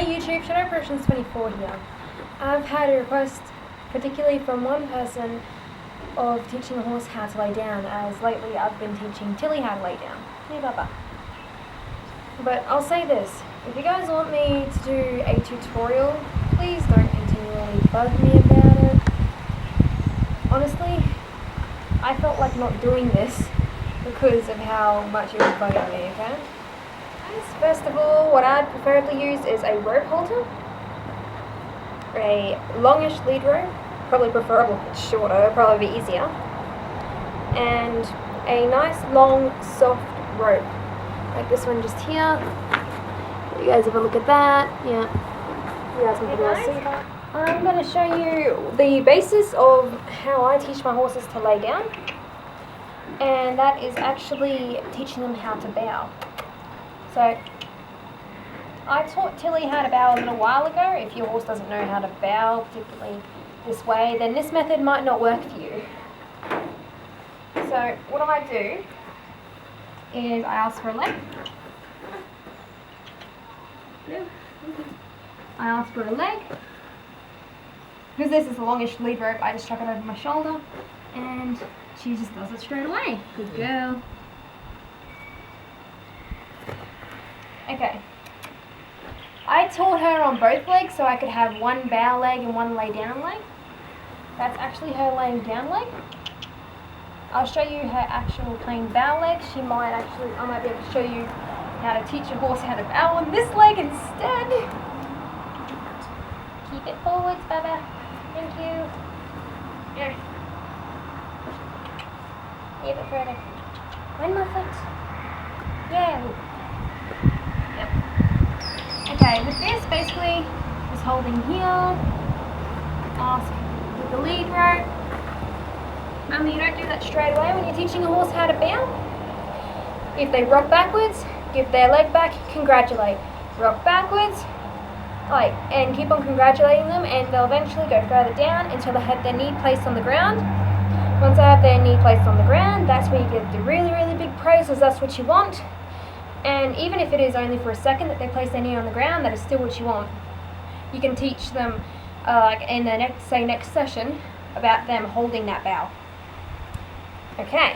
YouTube, Shadow Operations 24 here. I've had a request, particularly from one person, of teaching a horse how to lay down, as lately I've been teaching Tilly how to lay down. Hey Baba. But I'll say this, if you guys want me to do a tutorial, please don't continually bug me about it. Honestly, I felt like not doing this because of how much it was bugging me, okay? First of all, what I'd preferably use is a rope halter, a longish lead rope, probably preferable if it's shorter, it'll probably be easier, and a nice long soft rope, like this one just here. You guys have a look at that, yeah, you guys can see that. I'm going to show you the basis of how I teach my horses to lay down, and that is actually teaching them how to bow. So, I taught Tilly how to bow a little while ago. If your horse doesn't know how to bow, particularly this way, then this method might not work for you. So, what I do is I ask for a leg. I ask for a leg. Because this is a longish lead rope, I just chuck it over my shoulder and she just does it straight away. Good girl. Okay. I taught her on both legs so I could have one bow leg and one lay down leg. That's actually her laying down leg. I'll show you her actual plain bow leg. I might be able to show you how to teach a horse how to bow on this leg instead. Keep it forwards, Baba. Thank you. Yeah. A bit further. One more foot. Yeah. Yep. Okay, with this, basically, just holding here, ask with the lead rope. Remember, you don't do that straight away when you're teaching a horse how to bow. If they rock backwards, give their leg back, congratulate. Rock backwards, and keep on congratulating them, and they'll eventually go further down until they have their knee placed on the ground. Once they have their knee placed on the ground, that's where you get the really, really big praise, because that's what you want. And even if it is only for a second that they place their knee on the ground, that is still what you want. You can teach them, in the next session, about them holding that bow. Okay.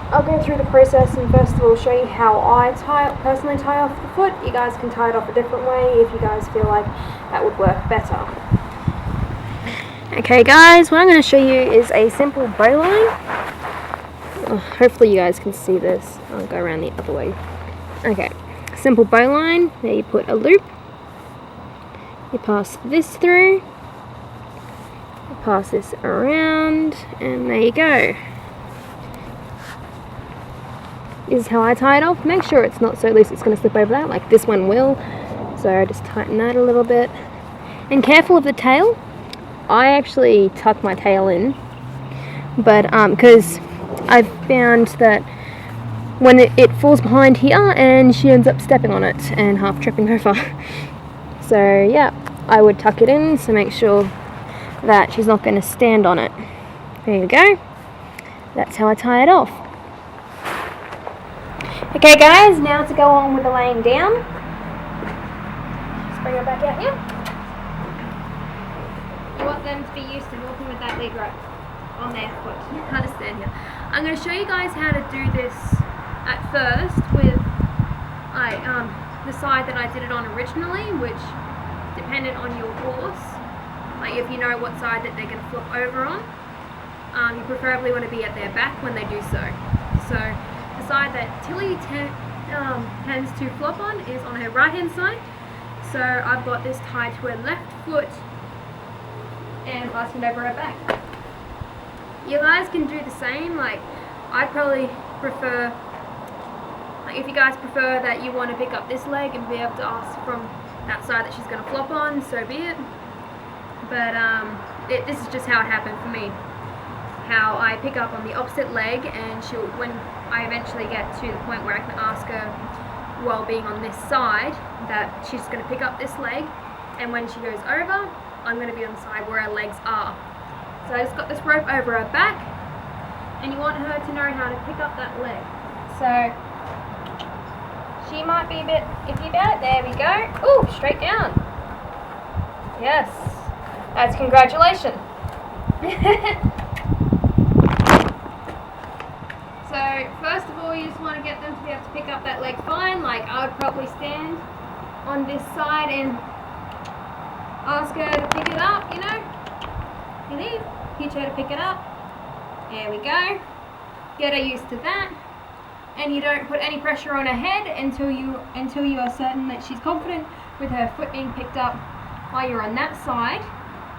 I'll go through the process and first of all show you how I personally tie off the foot. You guys can tie it off a different way if you guys feel like that would work better. Okay guys, what I'm going to show you is a simple bowline. Hopefully you guys can see this. I'll go around the other way. Okay, simple bowline. There you put a loop. You pass this through. You pass this around, and there you go. This is how I tie it off. Make sure it's not so loose it's going to slip over that, like this one will. So I just tighten that a little bit. And careful of the tail. I actually tuck my tail in, but because I've found that when it falls behind here and she ends up stepping on it and half tripping over. So yeah, I would tuck it in to make sure that she's not going to stand on it. There you go. That's how I tie it off. Okay guys, now to go on with the laying down. Just bring her back out here. You want them to be used to walking with that lead rope on their foot. Understand here. I'm going to show you guys how to do this at first with the side that I did it on originally, which depended on your horse. Like if you know what side that they're going to flip over on, you preferably want to be at their back when they do so. So the side that Tilly tends to flop on is on her right hand side. So I've got this tied to her left foot and fastened over her back. You guys can do the same. I'd probably prefer, if you guys prefer that you want to pick up this leg and be able to ask from that side that she's going to flop on, so be it. But this is just how it happened for me. How I pick up on the opposite leg, and when I eventually get to the point where I can ask her while being on this side that she's going to pick up this leg, and when she goes over, I'm going to be on the side where her legs are. So I just got this rope over her back, and you want her to know how to pick up that leg. So She might be a bit iffy about it. There we go. Ooh, straight down. Yes. That's congratulations. So, first of all, you just want to get them to be able to pick up that leg fine. Like, I would probably stand on this side and ask her to pick it up, you know. Teach her to pick it up. There we go. Get her used to that. And you don't put any pressure on her head until you are certain that she's confident with her foot being picked up while you're on that side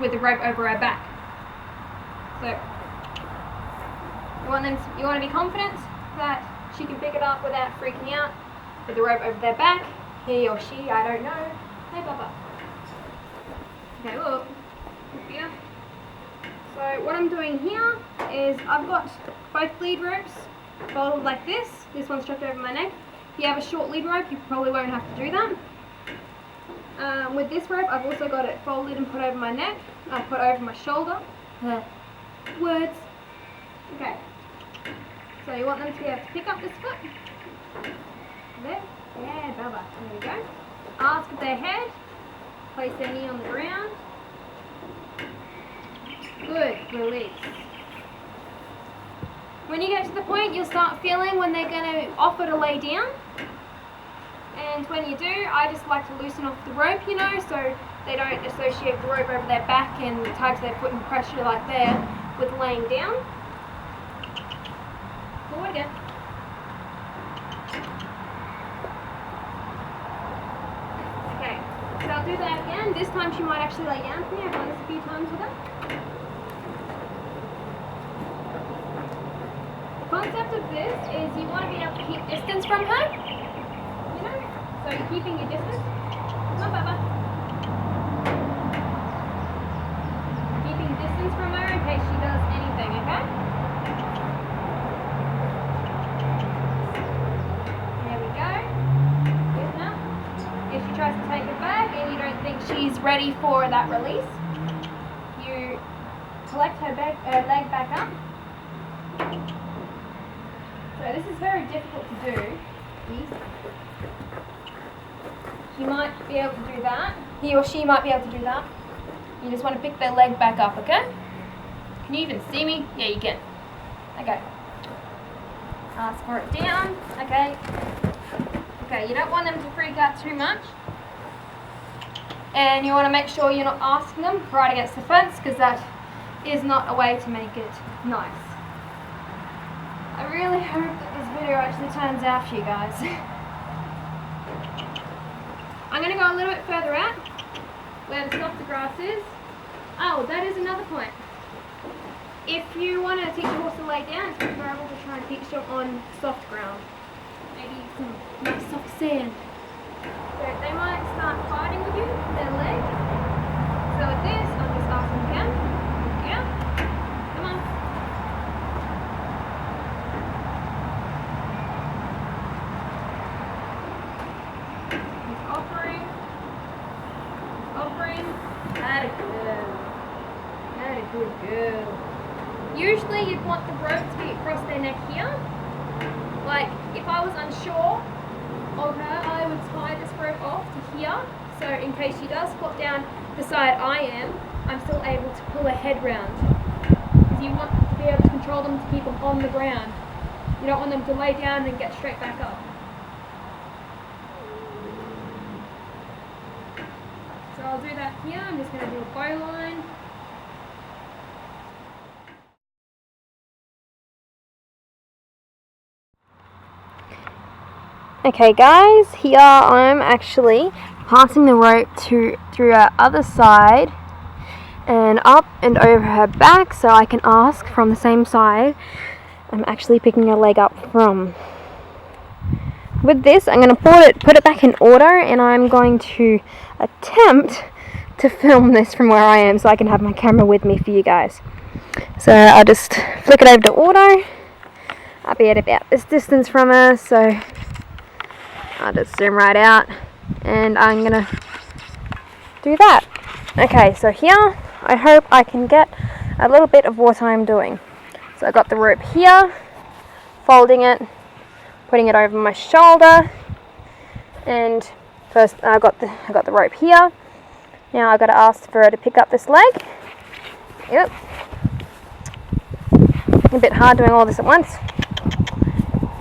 with the rope over her back. So you want to be confident that she can pick it up without freaking out with the rope over their back. He or she, I don't know. Hey, Papa. Okay, look. Here. So what I'm doing here is I've got both lead ropes folded like this. This one's strapped over my neck. If you have a short lead rope, you probably won't have to do that. With this rope, I've also got it folded and put over my neck. I put over my shoulder. Words. Okay. So you want them to be able to pick up this foot. There. Yeah, Baba. There we go. Ask their head. Place their knee on the ground. Good. Release. When you get to the point, you'll start feeling when they're going to offer to lay down. And when you do, I just like to loosen off the rope, you know, so they don't associate the rope over their back and tug their foot and pressure like there with laying down. Forward again. Okay, so I'll do that again. This time she might actually lay down for me. I've done this a few times with her. The concept of this is you want to be able to keep distance from her. You know? So you're keeping your distance. Come on, Baba. Keeping distance from her in case she does anything, okay? There we go. Good enough. If she tries to take it back and you don't think she's ready for that release, you collect her leg back up. So this is very difficult to do. She might be able to do that. He or she might be able to do that. You just want to pick their leg back up, okay? Can you even see me? Yeah, you can. Okay. Ask for it down. Okay. Okay, you don't want them to freak out too much. And you want to make sure you're not asking them right against the fence, because that is not a way to make it nice. I really hope that this video actually turns out for you guys. I'm going to go a little bit further out, where the softer grass is. Oh, that is another point. If you want to teach a horse to lay down, it's preferable to try and teach them on soft ground. Maybe some nice soft sand. So they might start fighting with you, their legs. So with this, I'll just ask them again. Yeah. Come on. Offering. That a good girl. Usually you'd want the rope to be across their neck here. Like, if I was unsure of her, I would tie this rope off to here. So in case she does flop down the side I am, I'm still able to pull her head round. Because you want to be able to control them to keep them on the ground. You don't want them to lay down and get straight back up. So I'll do that here. I'm just going to do a bow line. Okay guys, here I'm actually passing the rope through her other side and up and over her back, so I can ask from the same side I'm actually picking her leg up from. With this, I'm going to put it back in order, and I'm going to attempt to film this from where I am so I can have my camera with me for you guys. So I'll just flick it over to auto. I'll be at about this distance from her, so I'll just zoom right out, and I'm going to do that. Okay, so here, I hope I can get a little bit of what I'm doing. So I got the rope here, folding it, putting it over my shoulder, And first I got the rope here. Now I got to ask for her to pick up this leg. Yep. A bit hard doing all this at once.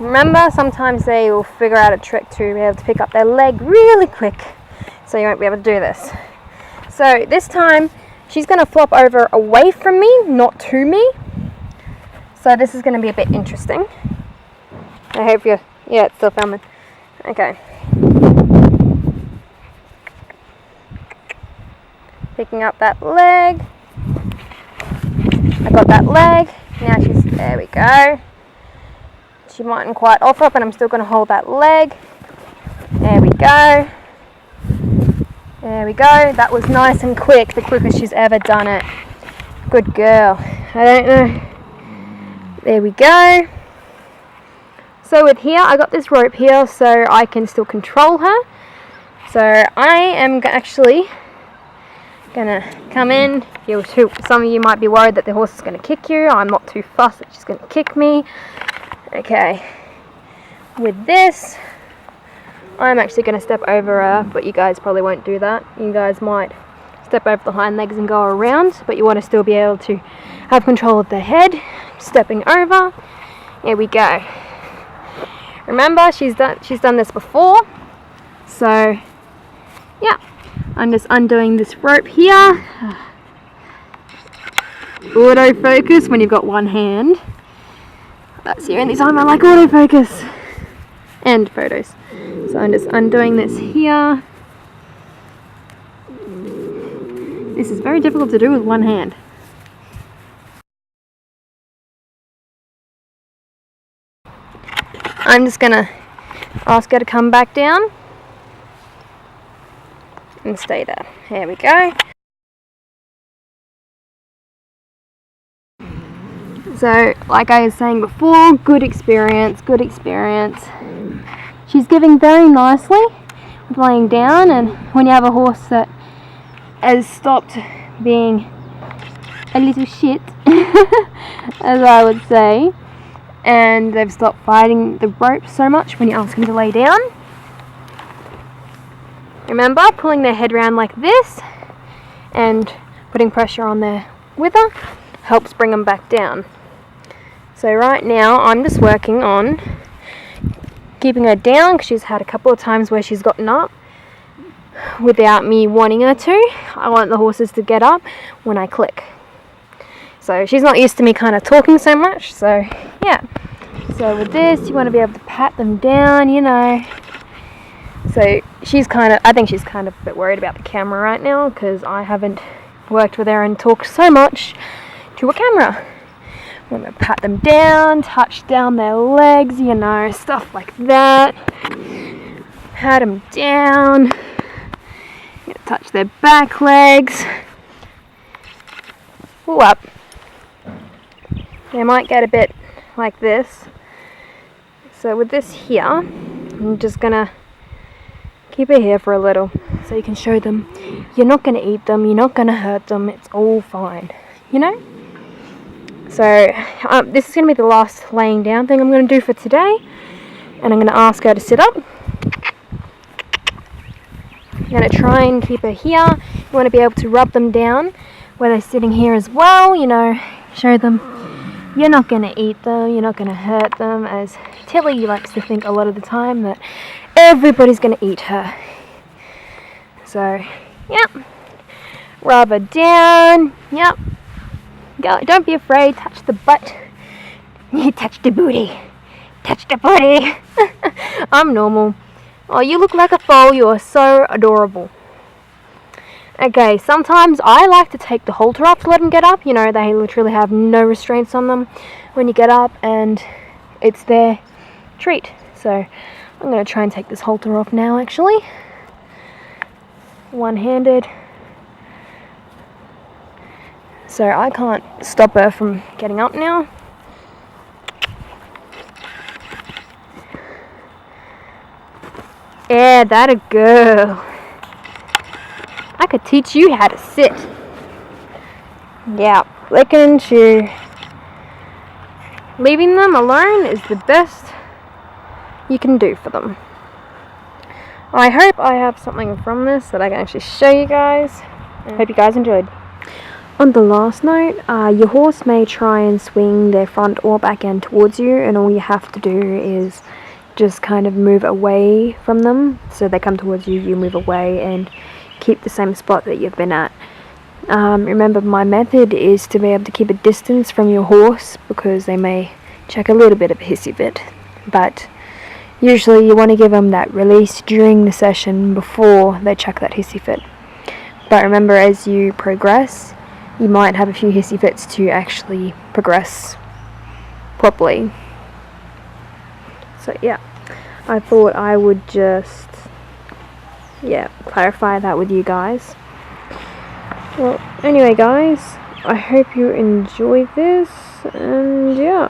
Remember, sometimes they will figure out a trick to be able to pick up their leg really quick, so you won't be able to do this. So this time she's going to flop over away from me, not to me. So this is going to be a bit interesting. I hope you're, yeah, it's still filming. Okay. Picking up that leg. I got that leg. Now she's, there we go. She mightn't quite offer, but I'm still going to hold that leg. There we go. There we go. That was nice and quick, the quickest she's ever done it. Good girl. I don't know. There we go. So with here, I got this rope here so I can still control her. So I am actually gonna come in. Some of you might be worried that the horse is gonna kick you. I'm not too fussed that she's gonna kick me. Okay. With this, I'm actually gonna step over her, but you guys probably won't do that. You guys might step over the hind legs and go around, but you want to still be able to have control of the head. Stepping over. There we go. Remember, she's done this before. So, yeah. I'm just undoing this rope here. Autofocus when you've got one hand. That's the only time I like autofocus. And photos. So I'm just undoing this here. This is very difficult to do with one hand. I'm just gonna ask her to come back down and stay there. There we go. So, like I was saying before, good experience, good experience. She's giving very nicely with laying down, and when you have a horse that has stopped being a little shit, as I would say, and they've stopped fighting the rope so much when you ask them to lay down. Remember, pulling their head around like this and putting pressure on their wither helps bring them back down. So right now I'm just working on keeping her down, because she's had a couple of times where she's gotten up without me wanting her to. I want the horses to get up when I click. So she's not used to me kind of talking so much, so yeah. So with this, you want to be able to pat them down, you know. So I think she's kind of a bit worried about the camera right now, because I haven't worked with her and talked so much to a camera. I'm going to pat them down, touch down their legs, you know, stuff like that. Pat them down. Touch their back legs. Pull up. They might get a bit like this. So with this here, I'm just going to keep it here for a little so you can show them you're not going to eat them, you're not going to hurt them, it's all fine, you know? So this is going to be the last laying down thing I'm going to do for today, and I'm going to ask her to sit up. I'm going to try and keep her here. You want to be able to rub them down where they're sitting here as well, you know, show them you're not going to eat them, you're not going to hurt them, as Tilly likes to think a lot of the time that everybody's going to eat her. So, yep. Rub her down. Yep. Go. Don't be afraid. Touch the butt. You touch the booty. Touch the booty. I'm normal. Oh, you look like a foal. You are so adorable. Okay, sometimes I like to take the halter off to let them get up. You know, they literally have no restraints on them when you get up, and it's their treat. So I'm going to try and take this halter off now, actually. One-handed. So I can't stop her from getting up now. Yeah, that a girl. I could teach you how to sit. Yeah, licking to leaving them alone is the best you can do for them. I hope I have something from this that I can actually show you guys. Hope you guys enjoyed. On the last note, your horse may try and swing their front or back end towards you, and all you have to do is just kind of move away from them. So they come towards you, you move away and keep the same spot that you've been at. Remember, my method is to be able to keep a distance from your horse because they may check a little bit of a hissy fit, but usually you want to give them that release during the session before they check that hissy fit. But remember, as you progress, you might have a few hissy fits to actually progress properly. So yeah, I thought I would just clarify that with you guys. Well, anyway guys, I hope you enjoyed this, and yeah.